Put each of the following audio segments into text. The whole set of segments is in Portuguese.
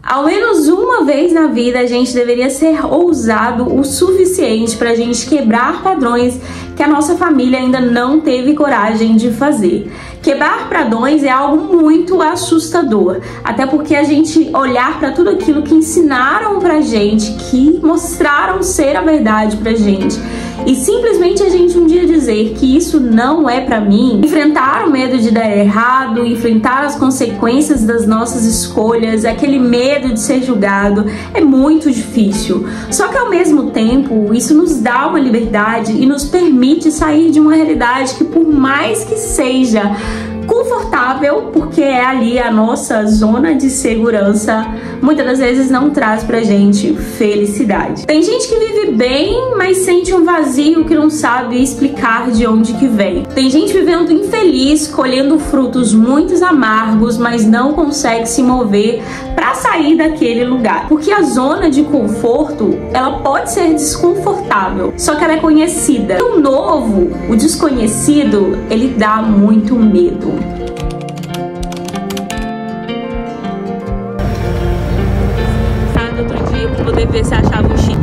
Ao menos uma vez na vida a gente deveria ser ousado o suficiente para a gente quebrar padrões que a nossa família ainda não teve coragem de fazer. Quebrar padrões é algo muito assustador, até porque a gente olhar para tudo aquilo que ensinaram pra gente, que mostraram ser a verdade pra gente, e simplesmente a gente um dia dizer que isso não é pra mim, enfrentar o medo de dar errado, enfrentar as consequências das nossas escolhas, aquele medo de ser julgado, é muito difícil. Só que ao mesmo tempo, isso nos dá uma liberdade e nos permite sair de uma realidade que, por mais que seja confortável, porque é ali a nossa zona de segurança, muitas das vezes não traz pra gente felicidade. Tem gente que vive bem, mas sente um vazio que não sabe explicar de onde que vem. Tem gente vivendo infeliz, colhendo frutos muito amargos, mas não consegue se mover pra sair daquele lugar. Porque a zona de conforto, ela pode ser desconfortável, só que ela é conhecida. E o novo, o desconhecido, ele dá muito medo. Outro dia pra poder ver se achava um chip.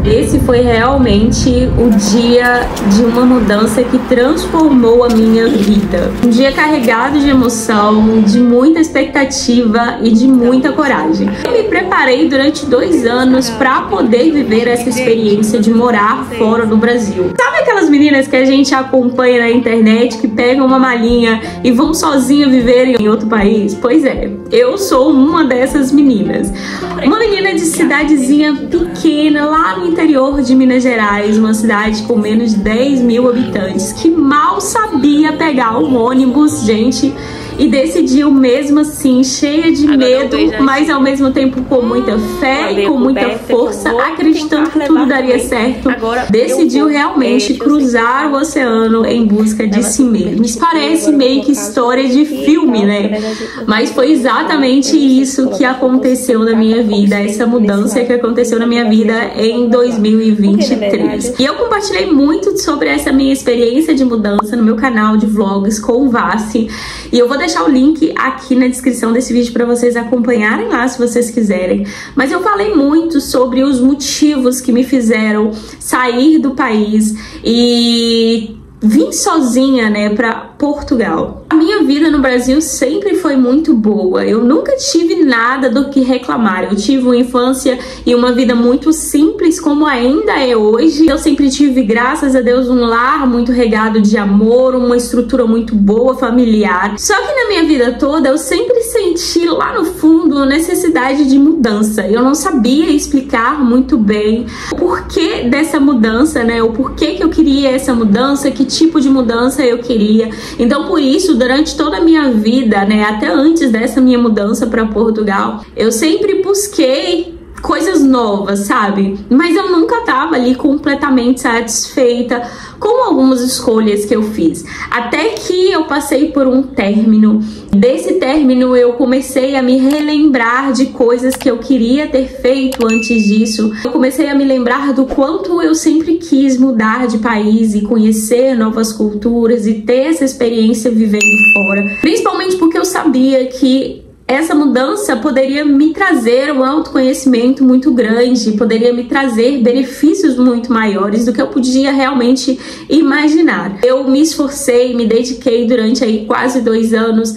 Esse foi realmente o dia de uma mudança que transformou a minha vida. Um dia carregado de emoção, de muita expectativa e de muita coragem. Eu me preparei durante 2 anos para poder viver essa experiência de morar fora do Brasil. Sabe aquelas meninas que a gente acompanha na internet, que pegam uma malinha e vão sozinha viver em outro país? Pois é, eu sou uma dessas meninas. Uma menina de cidadezinha pequena, lá no interior de Minas Gerais, uma cidade com menos de 10 mil habitantes, que mal sabia pegar um ônibus, gente, e decidiu mesmo assim, cheia de medo, mas ao mesmo tempo com muita fé e com muita força, acreditando que tudo daria certo, decidiu realmente cruzar o oceano em busca de si mesmo. Isso parece meio que história de filme, né? Mas foi exatamente isso que aconteceu na minha vida, essa mudança que aconteceu na minha vida em 2023. E eu compartilhei muito sobre essa minha experiência de mudança no meu canal de vlogs com o Vassi, e eu vou deixar o link aqui na descrição desse vídeo para vocês acompanharem lá se vocês quiserem. Mas eu falei muito sobre os motivos que me fizeram sair do país e vim sozinha, né, para Portugal. A minha vida no Brasil sempre foi muito boa. Eu nunca tive nada do que reclamar. Eu tive uma infância e uma vida muito simples, como ainda é hoje. Eu sempre tive, graças a Deus, um lar muito regado de amor, uma estrutura muito boa, familiar. Só que na minha vida toda eu sempre senti lá no fundo a necessidade de mudança. Eu não sabia explicar muito bem o porquê dessa mudança, né? O porquê que eu queria essa mudança, que tipo de mudança eu queria. Então, por isso, durante toda a minha vida, né, até antes dessa minha mudança para Portugal, eu sempre busquei coisas novas, sabe? Mas eu nunca tava ali completamente satisfeita com algumas escolhas que eu fiz. Até que eu passei por um término. Desse término eu comecei a me relembrar de coisas que eu queria ter feito antes disso. Eu comecei a me lembrar do quanto eu sempre quis mudar de país e conhecer novas culturas e ter essa experiência vivendo fora. Principalmente porque eu sabia que essa mudança poderia me trazer um autoconhecimento muito grande, poderia me trazer benefícios muito maiores do que eu podia realmente imaginar. Eu me esforcei, me dediquei durante aí quase 2 anos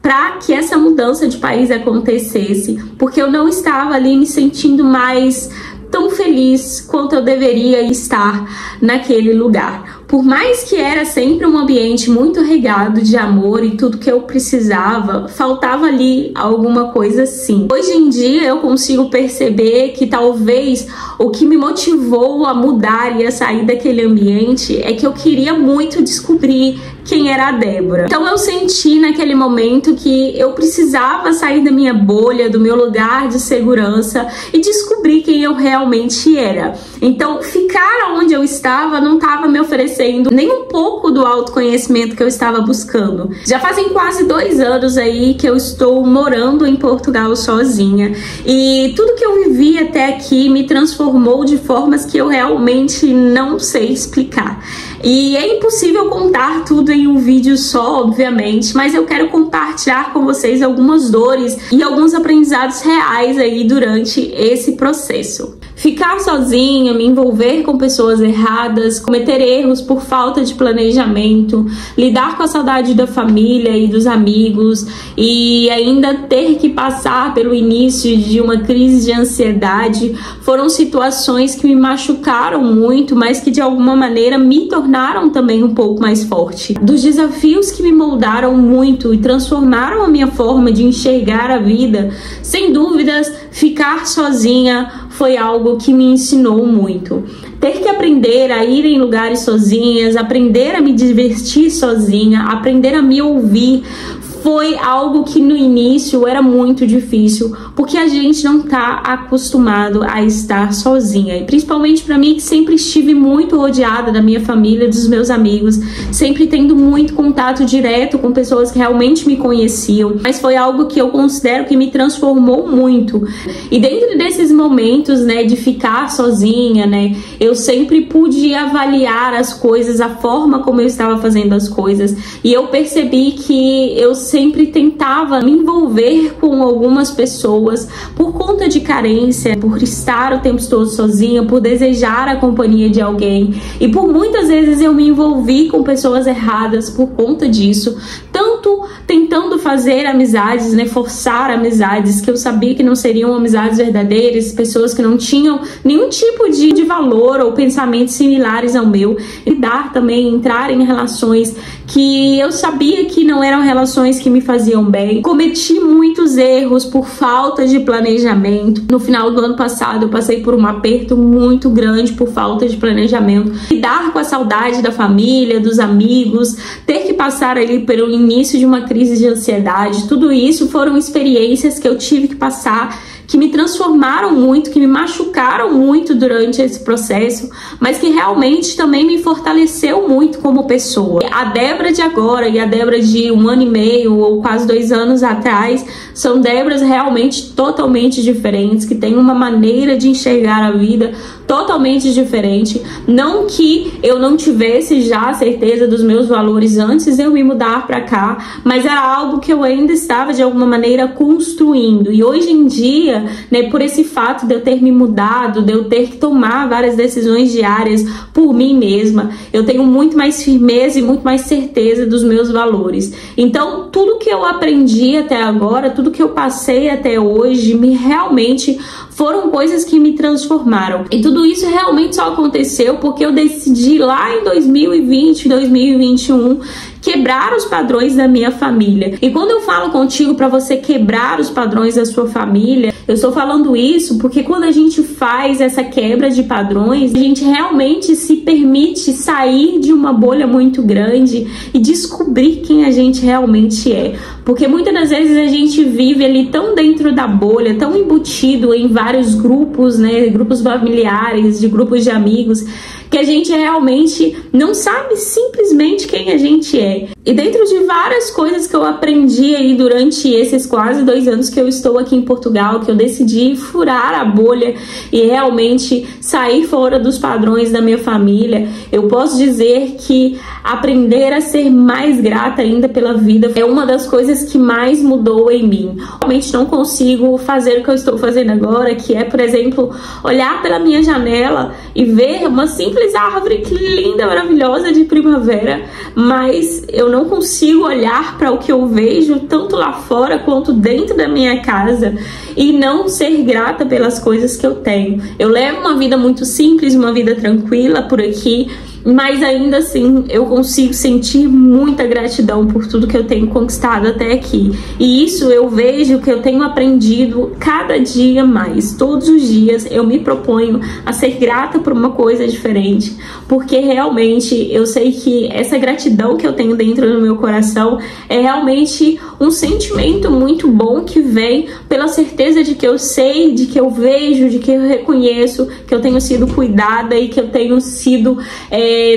para que essa mudança de país acontecesse, porque eu não estava ali me sentindo mais tão feliz quanto eu deveria estar naquele lugar. Por mais que era sempre um ambiente muito regado de amor e tudo que eu precisava, faltava ali alguma coisa assim. Hoje em dia eu consigo perceber que talvez o que me motivou a mudar e a sair daquele ambiente é que eu queria muito descobrir quem era a Débora. Então eu senti naquele momento que eu precisava sair da minha bolha, do meu lugar de segurança e descobrir quem eu realmente era. Então ficar onde eu estava não estava me oferecendo nem um pouco do autoconhecimento que eu estava buscando. Já fazem quase 2 anos aí que eu estou morando em Portugal sozinha, e tudo que eu vivi até aqui me transformou de formas que eu realmente não sei explicar. E é impossível contar tudo em um vídeo só, obviamente, mas eu quero compartilhar com vocês algumas dores e alguns aprendizados reais aí durante esse processo. Ficar sozinha, me envolver com pessoas erradas, cometer erros por falta de planejamento, lidar com a saudade da família e dos amigos e ainda ter que passar pelo início de uma crise de ansiedade foram situações que me machucaram muito, mas que de alguma maneira me tornaram também um pouco mais forte. Dos desafios que me moldaram muito e transformaram a minha forma de enxergar a vida, sem dúvidas, ficar sozinha foi algo que me ensinou muito. Ter que aprender a ir em lugares sozinhas, aprender a me divertir sozinha, aprender a me ouvir, foi algo que no início era muito difícil, porque a gente não tá acostumado a estar sozinha. E principalmente para mim, que sempre estive muito rodeada da minha família, dos meus amigos, sempre tendo muito contato direto com pessoas que realmente me conheciam. Mas foi algo que eu considero que me transformou muito. E dentro desses momentos, né, de ficar sozinha, né, eu sempre pude avaliar as coisas, a forma como eu estava fazendo as coisas. E eu percebi que eu sempre tentava me envolver com algumas pessoas por conta de carência, por estar o tempo todo sozinha, por desejar a companhia de alguém. E por muitas vezes eu me envolvi com pessoas erradas por conta disso, tanto tentando fazer amizades, né, forçar amizades que eu sabia que não seriam amizades verdadeiras, pessoas que não tinham nenhum tipo de valor ou pensamentos similares ao meu, e entrar em relações que eu sabia que não eram relações que me faziam bem. Cometi muitos erros por falta de planejamento. No final do ano passado eu passei por um aperto muito grande por falta de planejamento. Lidar com a saudade da família, dos amigos, ter que passar ali pelo início de uma crise de ansiedade, tudo isso foram experiências que eu tive que passar, que me transformaram muito, que me machucaram muito durante esse processo, mas que realmente também me fortaleceu muito como pessoa. A Débora de agora e a Débora de 1 ano e meio ou quase 2 anos atrás são Déboras realmente totalmente diferentes, que têm uma maneira de enxergar a vida totalmente diferente. Não que eu não tivesse já a certeza dos meus valores antes de eu me mudar para cá, mas era algo que eu ainda estava de alguma maneira construindo. E hoje em dia, né, por esse fato de eu ter me mudado, de eu ter que tomar várias decisões diárias por mim mesma, eu tenho muito mais firmeza e muito mais certeza dos meus valores. Então, tudo que eu aprendi até agora, tudo que eu passei até hoje, realmente foram coisas que me transformaram. E tudo isso realmente só aconteceu porque eu decidi lá em 2020, 2021, quebrar os padrões da minha família. E quando eu falo contigo para você quebrar os padrões da sua família, eu estou falando isso porque quando a gente faz essa quebra de padrões, a gente realmente se permite sair de uma bolha muito grande e descobrir quem a gente realmente é. Porque muitas das vezes a gente vive ali tão dentro da bolha, tão embutido em vários grupos, né, grupos familiares, de grupos de amigos, que a gente realmente não sabe simplesmente quem a gente é. E dentro de várias coisas que eu aprendi aí durante esses quase 2 anos que eu estou aqui em Portugal, que eu decidi furar a bolha e realmente sair fora dos padrões da minha família, eu posso dizer que aprender a ser mais grata ainda pela vida é uma das coisas que mais mudou em mim. Realmente não consigo fazer o que eu estou fazendo agora, que é, por exemplo, olhar pela minha janela e ver uma simples árvore que linda, maravilhosa de primavera, mas eu não consigo olhar para o que eu vejo tanto lá fora quanto dentro da minha casa e não ser grata pelas coisas que eu tenho. Eu levo uma vida muito simples, uma vida tranquila por aqui, mas ainda assim eu consigo sentir muita gratidão por tudo que eu tenho conquistado até aqui. E isso eu vejo que eu tenho aprendido cada dia mais. Todos os dias eu me proponho a ser grata por uma coisa diferente, porque realmente eu sei que essa gratidão que eu tenho dentro do meu coração é realmente um sentimento muito bom que vem pela certeza de que eu sei, de que eu vejo, de que eu reconheço que eu tenho sido cuidada e que eu tenho sido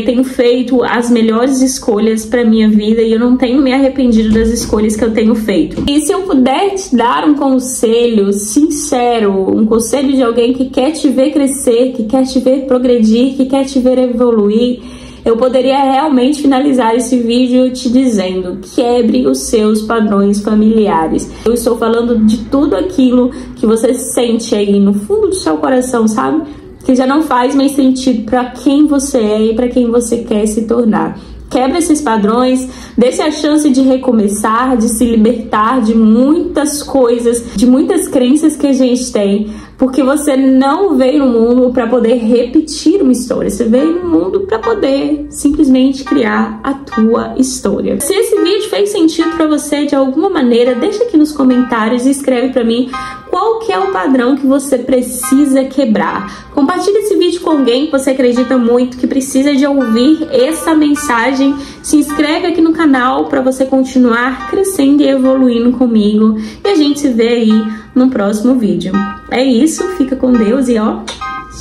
tenho feito as melhores escolhas para minha vida e eu não tenho me arrependido das escolhas que eu tenho feito. E se eu puder te dar um conselho sincero, um conselho de alguém que quer te ver crescer, que quer te ver progredir, que quer te ver evoluir, eu poderia realmente finalizar esse vídeo te dizendo: quebre os seus padrões familiares. Eu estou falando de tudo aquilo que você sente aí no fundo do seu coração, sabe? Que já não faz mais sentido para quem você é e para quem você quer se tornar. Quebra esses padrões, dê-se a chance de recomeçar, de se libertar de muitas coisas, de muitas crenças que a gente tem, porque você não veio no mundo para poder repetir uma história, você veio no mundo para poder simplesmente criar a tua história. Se esse vídeo fez sentido para você de alguma maneira, deixa aqui nos comentários e escreve para mim qual que é o padrão que você precisa quebrar. Compartilhe esse vídeo com alguém que você acredita muito, que precisa de ouvir essa mensagem. Se inscreve aqui no canal para você continuar crescendo e evoluindo comigo. E a gente se vê aí no próximo vídeo. É isso, fica com Deus e ó,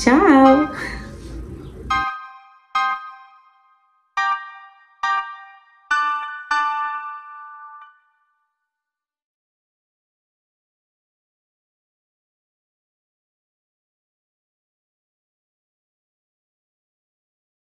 tchau!